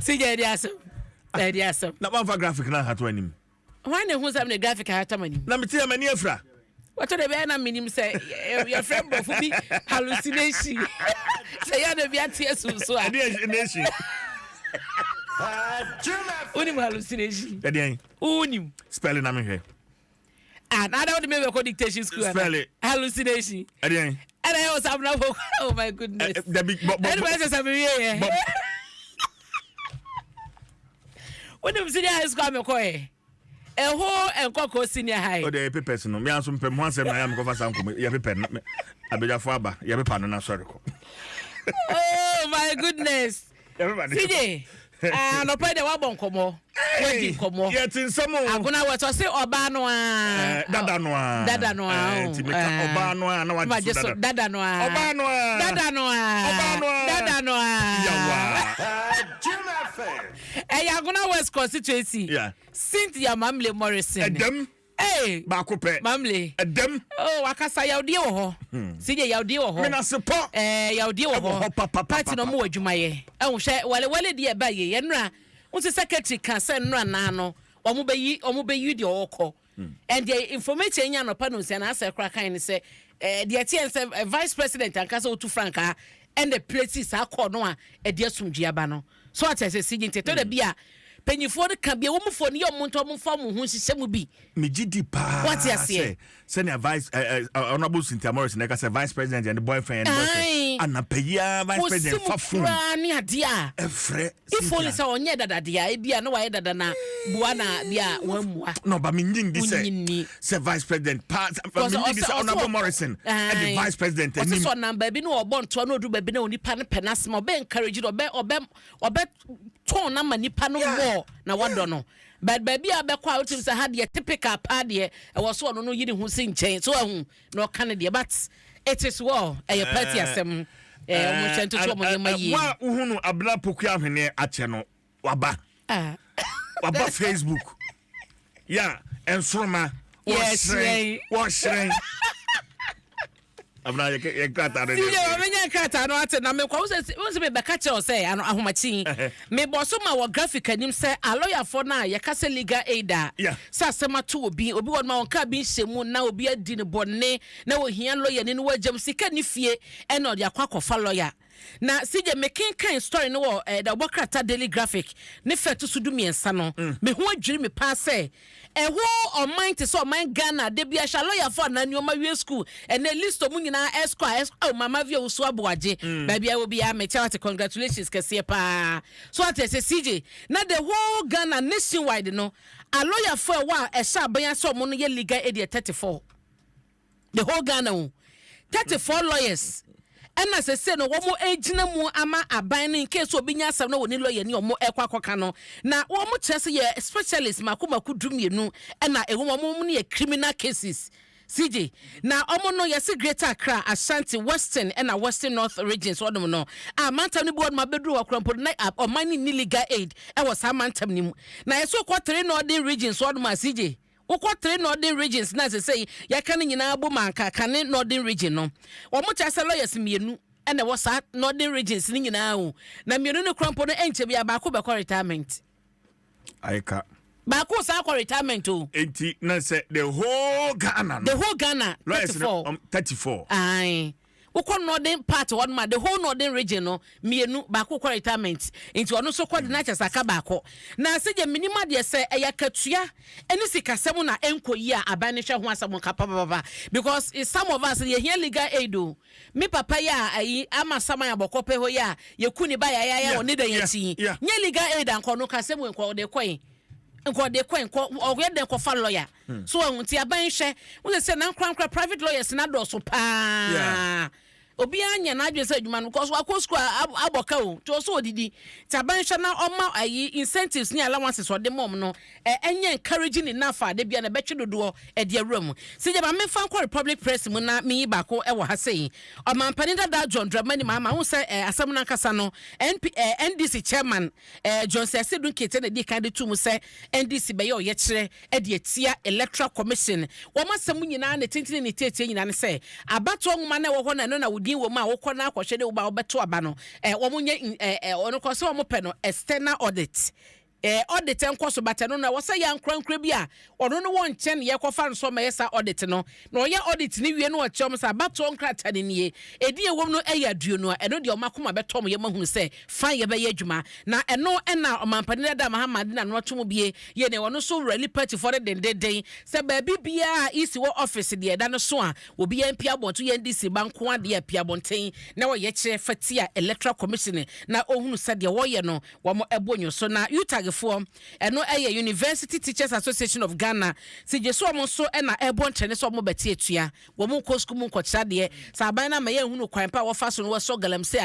See the answer. Na one for graphic na hat wanim. Why no who's having a graphic hat money? Na me tia mani afra. What the banner minim say your friend both be hallucination. Say ya no be atia so. Hallucination. Unim hallucination. Eden. Unim. Spelling na me hwe. And I don't remember dictation school. Spell it. Hallucination. Eden. And I was having oh my goodness. Anyway, I'm here. When you see high school, I'm going. A whole and cocoa senior high. Oh, the papers. No, me and some pem once. I am going for some. You have a pen. I be your father. You have a pen. Sorry. Oh my goodness. Everybody. CJ. No pay the wabon komo. Wedding komo. Yet in some more. I'm gonna what I say Obanoa. Dadanoa. Dadanoa. Obanoa. No, I just Dadanoa. Obanoa. Dadanoa. Dadanoa. Hey, I'm gonna West constituency. Yeah. Cynthia Mamle Morrison. Adom. Hey. Bakupe. Mamle. Adom. Oh, akasa yaudi oho. CJ yaudi oho. Mina support. Yaudi oho. Party no mo adwumaye. Eh hwe wale die ba ye. Yenra. Unse secretary kan say nra na no. Omo be yi de okọ. And the information nya no pa no se na ase kra kan ni say the TN vice president ankasa otu franka and the places akọ no a e de asumdua ba no. So at say CJ nteto da bia penyifo de kan bia wo mfo ne yom nto mo fa mo hu hihye mu bi me gidi pa what you say senior vice honorable Cynthia Morrison like say vice president and the boyfriend and na paya vice president fa fun ni ade a efre if only say onye dada dia e bia na wa dada na bua na bia wamua no but me ngin di say vice president part me say honorable Morrison and the vice president and so number bi no obo nto na odu ba bi na onipa ne penasem obe encourage obe ton na manipa no more na wado no but baby abekwa utim say had the typical pa de e was so no yiri hu sin chen so ahu no kan de but it is well your party asem mo chen to mo yema yi wa uhunu abla poku ahwene ache no waba waba Facebook yeah ensroma wash abna ye kata re siye menya kata no ate na me kwa wo se be beka che o se ahomachi me boso ma wo graphic anim se a lawyer for na ye kase legal aid sa sema to obi won ma won ka bi nhemu na obi adi ne bonne na wo hia lawyer ne no wajam sika ni fie e na odi akwakofa lawyer na sije making kind story no wo da bokrata daily graphic ne fetu sudu miensa no me ho adwiri me pa se ho on mind to so mind Ghana de bia sha lawyer for na nyoma wie school and the list of nyina esquire mama via uso aboaje ba bia wo bia me tell congratulations kese pa so at say CJ na the whole Ghana nationwide no a lawyer for wa e sha ban so mo no ye legal aid 34 the whole Ghana 34 lawyers and as I said, no one more age no more ama aban in case obi nya asem no woni lawyer ni omo ekwakoka no na wo mo chese ye specialist makoma kudum yenu na ewo mo ne criminal cases CJ na omo no yesi Greater Accra Ashanti Western and Western North regions odom no amantam ni board ma bedru wakrampo na omani ni legal aid e was amantam ni mu na yeso kwatere northern regions odom CJ Ukwa northern regions na say ya kan nyina abo manka kan northern region no wo mo cha say lawyers mienu ene wo sa northern regions ni nyina o na mienu ne krampo no enche bia ba ko be retirement aika ba ko sa ko retirement o enti na say the whole Ghana 34 ai Ukwa northern part one ma the whole northern region no mienu ba ko retirement into ono so kwade na chasaka ba ko na seje minima de se eya katua eni sikasem na enkoyi a aban hwe ho asem kapa baba because some of us ye here legal aid o me papa ya ayi ama saman abokope ho ya ye kuni ba ya oni da yati nye legal aid anko no kasem enko de koyin nko de kwen ko ogye de ko fa lawyer so ahunti aban hwe wo se na nkran private lawyers na do so pa obi anya na adwe se adwuma no because akosku aboka o to so odidi taban hwe na oma ayi incentives ni allowances o de mom no enye encouraging enough de bia na betwe dodo e de awram se je ba me fa Republic Press mu na me ba ko e wo ha sei o man panida da John Dramani mama hu se asem na kasa no NDC chairman John Sesedun Kete na di kan de tu mu se NDC be ye o ye kire e de tia electoral commission wo masem nyina na tintini ni tete nyina ne se abato nwuma na wo ho na no na wudin wo ma wo kɔ na akɔhwɛ de wo ba wo beto aba no wo mo nye ono kɔ se wo mo pɛ no external audit audit enko so batano na wose ya nkrankra bi a ono no won nche ne yekofa nso ma yesa audit no na oya audit ni wie no o chom sa bato nkrata ne nie edi ewom no aduo no eno de o makoma betom ye mahunu se fan ye be ye adwuma na eno na omampani da Muhammad na no tom bie ye ne wono so rally party for the den se ba bibia isi wo office de da no so a obi ya mpia bonto ye ndisi banko ade a pia bonten na wo ye kire fatia electoral commission na ohunu se de wo ye no wo mo ebonyo so na utag for eno University Teachers Association of Ghana sije so mo so na ebon trene so mo beti etua wo mo ko school mo ko kira de saban na me ye hunu kwan pa wo fa so no wo so galamse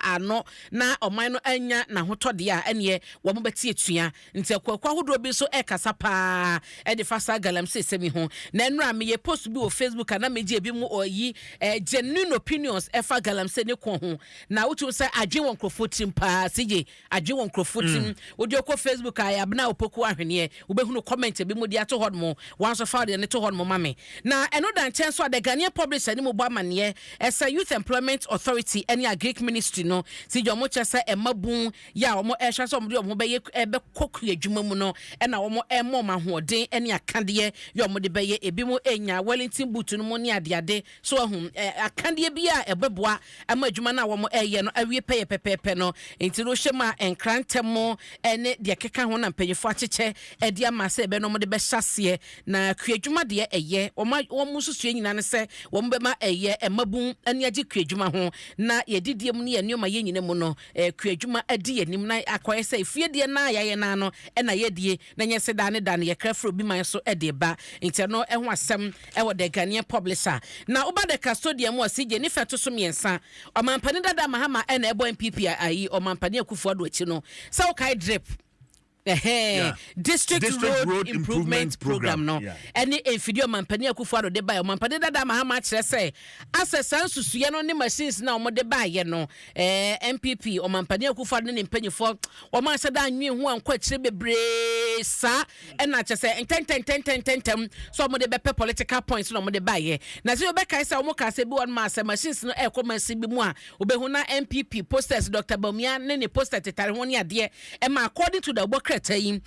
ano na oman no anya na hotode a ene wo mo beti etua nti akwa hodo bi so kasa pa de fa sa galamse semi ho na enra me ye post bi o Facebook na me je bi mu oyi genuine opinions fa galamse ne ko ho na wotu say adwen won krofotim pa sije adwen won krofotim wodi ko Facebook ayabna opoku ahwene ubehunu comment bi mu dia to hod mo wan so fa de ne to hod mo mame na eno dan chen so the Ghanaian publisher ni mo bo amane esa Youth Employment Authority any a Greek ministry no si jo mo chese emabun ya omo ehwa so mo de omo be koku adwuma mu no na omo emo mahoden any akande yo mo de be ebi mo enya Wellington boot no mo ne ade so ahum akande bi a ebeboa ama adwuma na omo eye no awie peye pepepe no enti ro hwema enkrantemo ene de keka ho na mpanyefo acheche edi ama se ebe no mo de be hyase na kuadwuma de eye wo mu susu nyina ne se wo mo be ma eye emabun ani agi kuadwuma ho na yedidie mu ne ye nyoma ye nyine mu no kuadwuma adi yanim na akoye se fie de na ya ye na no na yedie na nye se da ne ye krafro bi man so ede ba nti no ho asem wo de Ghanaian publisher na oba de custodian mu asije ni feto so miensa omampani dada mahama na ebo MPP ayi omampani akufo ado achi no se wo kai drip District Road Improvement Program no any enfidio mampani akufo de buy mampani dada mahama kire say access ansusuye no ne machines na omo de buy no MPP o mampani akufo ne mpanyifo o ma se da anwe hu ankwa kire bebre sa na kire say ten so omo de be political points no omo de buy na se obeka say omo ka se bi won ma se machines no ekomasi bi mu a obehu na MPP posters Dr. Bamia ne poster tetare ho ne ade ma according to the book tayin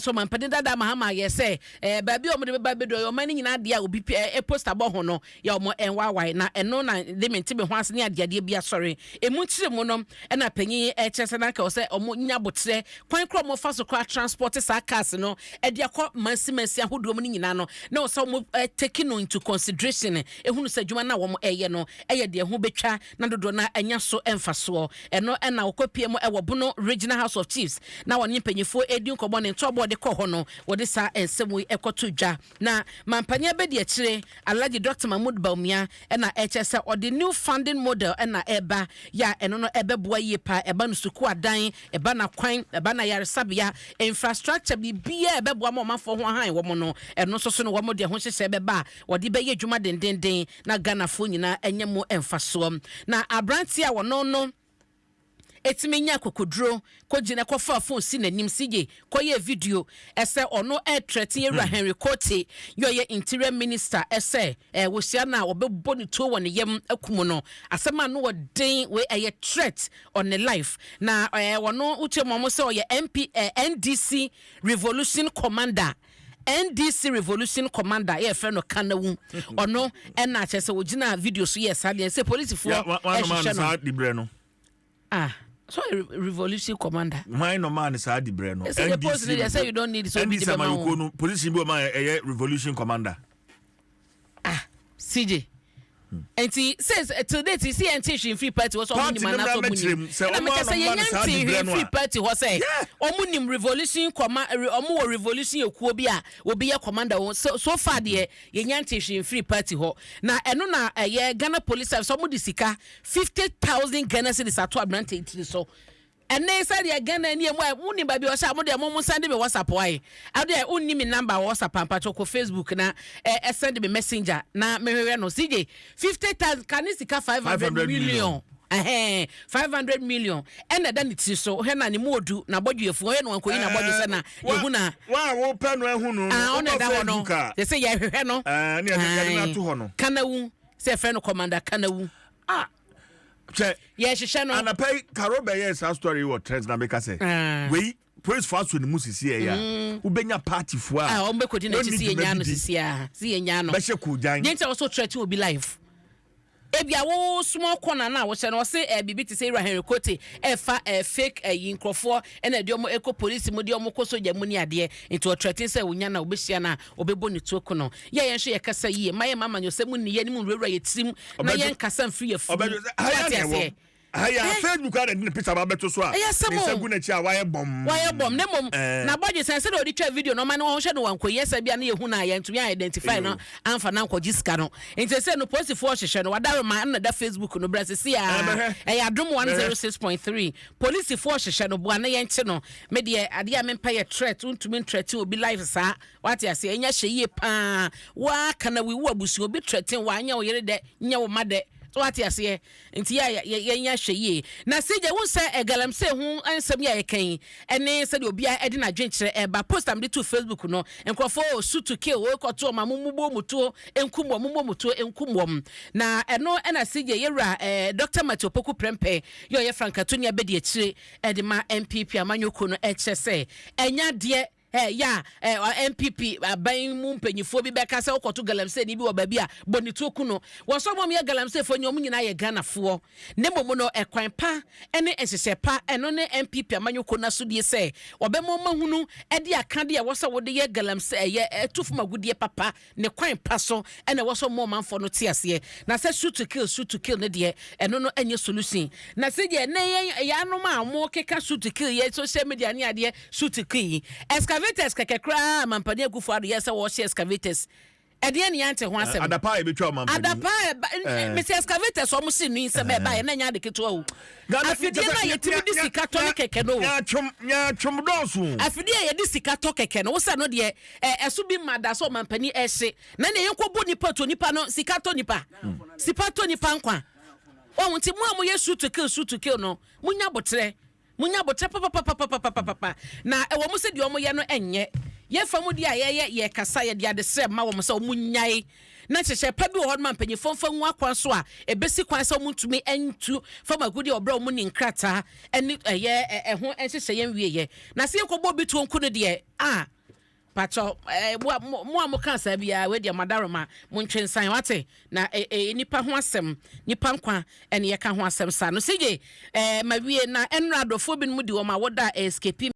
so man pade dada mahama ye say baabi o mo de ba bedo yo mani nyina de a obi poster bo ho no ya o mo enwawai na eno na de menti be ho ase ne ade ade bia sorry emu kire mu no na panyin chese na ka o say o mo nya botre kwan kro mo fa so kra transport sa cars no e de akọ mansi ahodo mo nyina no na o say mo take no into consideration ehunu sa dwuma na wo mo eye no eye de ho betwa na dodo na anya so emfaso eno na okopie mo e wo bono Regional House of Chiefs na woni panyifo edi nkobo ne ntobo de kɔ hɔ no wode sa ensemu ekoto dwa na mampanya be de akire Alhaji Dr. Mahmoud Baumia na HSA or the new funding model na eba ya eno no ebeboa yie pa eba no suku adan eba na kwan eba na yaresabea infrastructure bibia ebeboa ma mafo ho han wo mo no eno so no wo mo de ho hyehye beba wode be ye dwuma dendenden na Ghana fo nyina enyemo emfaso na abranti a wono no etimenya kokodro kogina kofa phone si nanim sije koye video ese ono threaten Ewura Henry Kote yoye interior minister ese wo sia na obebbo ni to won yem akumu no asema no wodin we eye threat on the life na wono uchemo se oye NDC Revolution Commander NDC Revolution Commander ye fe no kanawu ono na chese wogina video so ye sale se police for so Revolution Commander. Why no man is hard breno. They say you don't need so many people. Position be my Revolution Commander. CJ. And he says today he see anti free party was on man so munim. And I say anti free party was say omunim Revolution Commander omu Revolution ekuo bi a obi ya commander so far de ye anti free party ho. Na eno na ye Ghana police service omu di sika 50,000 Ghana cedis ato abrante so. And they said ya Ghana ni emu uni baby o sha mo de mo send me WhatsApp why ade uni me number WhatsApp pampa choko Facebook na send me messenger na me hwe no CJ 50,000 kanisika 500 million 500 million and then it is so he na ni modu na bodwefo he no ankoyi na bodwe se na yehu na wa wo pe no ehu no on da no they say ya hwe no ni na to ho no kanawu say friend commander kanawu hyehyɛ no anapɛ Karobe yes our story what trends na make say we praise fast when musisi ya ubenya party fo a ombekodi na sisi enya no sisi a si enya no be hye ko jan yenta also threat will be live ebia wo small corner na wo hye no say bibi ti say Henry Kote fa fake yinkrofo na de omo eco police mu de omo ko soja mu ni ade into threat say wonya na obehia na obebo ni tuoko no ye yen hwe ye kasa yie maye mama nyo se mu ni ye ni mu rura ye tirim na yen kasa mfiri afu Aya Facebook ka na picture ba beto so a nsagu na chi a waye bom ne mom na budget sense do di twa video no ma no hwe no wanko yesa bia na ye hu na ye ntumi identify no amfa na nko giska no enti se no post for hwehwe no wadare ma na da Facebook no brasisi a Adom 106.3 police for hwehwe no bo na ye nche no me de ade a mempa ye threat untumi threat obi live sa what ya se enya hye ye pa wa kana wi wo abusu obi threaten wa anya wo yere de nya wo made so what you say nti ya hwe ye na seje won say egalamse hu ansem ya yekan ene se de obi a de na dwenkyere eba post am de to Facebook no enkrofo suit to kill we koto ma mumbo muto enkumbo na eno na seje yewra Dr. Matthew Poku Prempe yo ye Frankatonia be de akire de ma MPP amanyoko no se enya de MPP aban mu mpanyifo bi beka se okoto galamse ni bi wo baabi a bonitu kuno wo so mom ye galamse fo nyom nyina ye ganafo ne mom no ekwan pa ene esese pa eno ne MPP amanyoko na so die se obemo mahunu de akade a wo so wo de ye galamse ye etufo magudie papa ne kwan pa so ene wo so mom manfo no tiase na se shoot to kill ne de eno no enye solution na se je ne ya no ma mo keka shoot to kill ye social media ne ade shoot to kill excavators kekekra mampani agufo ade yesa wo share excavators ede ne yante ho asem adapa e betwa mampani adapa Mr. excavators o mo si nu se be ba ye na nya de keto o afidie na yetimi di sika to ne keke no nya twom donso afidie ye di sika to keke no wo sa no de eso bi mada so mampani ehye na ne yenkobo nipa to nipa no sika to nipa sipa to nipa nkwa o wonti mu amoye shoot to kill no munya botre papa na ewo mu se de omo ye no enye ye famu di a ye kasa ye de ade sre ma wo mo se omunyai na chehye pa bi wo man panyi fonfa nwa kwan so a ebesi kwan so muntumi entu fama gudi obra wo mu ni nkrata eni ye ho enhyehyɛ ye nwie ye na se ekobɔ bi to nku no de pacho mo amuka sabia we de madaroma mo ntwensan wate na nipa ho asem nipa nkwa ene ye ka ho asem sa no seje mawie na enradofo bi mu di wo ma woda escape